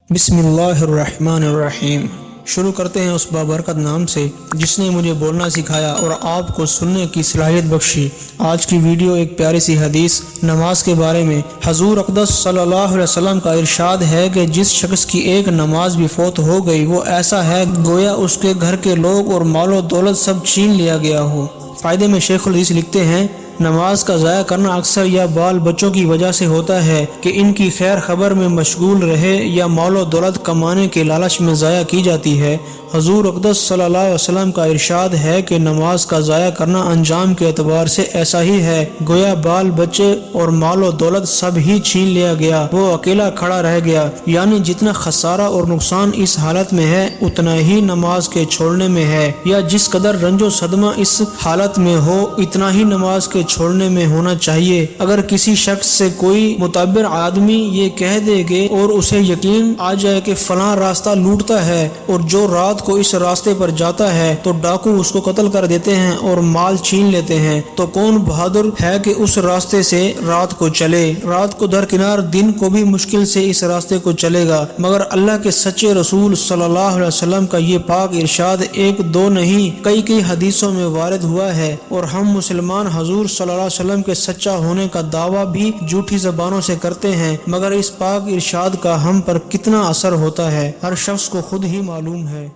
بسم اللہ الرحمن الرحیم۔ شروع کرتے ہیں اس بابرکت نام سے جس نے مجھے بولنا سکھایا اور آپ کو سننے کی صلاحیت بخشی۔ آج کی ویڈیو ایک پیاری سی حدیث نماز کے بارے میں۔ حضور اقدس صلی اللہ علیہ وسلم کا ارشاد ہے کہ جس شخص کی ایک نماز بھی فوت ہو گئی وہ ایسا ہے گویا اس کے گھر کے لوگ اور مال و دولت سب چھین لیا گیا ہو۔ فائدے میں شیخ الحدیث لکھتے ہیں، نماز کا ضائع کرنا اکثر یا بال بچوں کی وجہ سے ہوتا ہے کہ ان کی خیر خبر میں مشغول رہے یا مال و دولت کمانے کے لالچ میں ضائع کی جاتی ہے۔ حضور اقدس صلی اللہ علیہ وسلم کا ارشاد ہے کہ نماز کا ضائع کرنا انجام کے اعتبار سے ایسا ہی ہے گویا بال بچے اور مال و دولت سب ہی چھین لیا گیا، وہ اکیلا کھڑا رہ گیا۔ یعنی جتنا خسارہ اور نقصان اس حالت میں ہے اتنا ہی نماز کے چھوڑنے میں ہے، یا جس قدر رنج و صدمہ اس حالت میں ہو اتنا ہی نماز کے چھوڑنے میں ہونا چاہیے۔ اگر کسی شخص سے کوئی معتبر آدمی یہ کہہ دے گے اور اسے یقین آ جائے کہ فلاں راستہ لوٹتا ہے اور جو رات کو اس راستے پر جاتا ہے تو ڈاکو اس کو قتل کر دیتے ہیں اور مال چھین لیتے ہیں، تو کون بہادر ہے کہ اس راستے سے رات کو چلے؟ رات کو درکنار دن کو بھی مشکل سے اس راستے کو چلے گا، مگر اللہ کے سچے رسول صلی اللہ علیہ وسلم کا یہ پاک ارشاد ایک دو نہیں کئی حدیثوں میں وارد ہوا ہے، اور ہم مسلمان حضور صلی اللہ علیہ وسلم کے سچا ہونے کا دعویٰ بھی جھوٹی زبانوں سے کرتے ہیں، مگر اس پاک ارشاد کا ہم پر کتنا اثر ہوتا ہے ہر شخص کو خود ہی معلوم ہے۔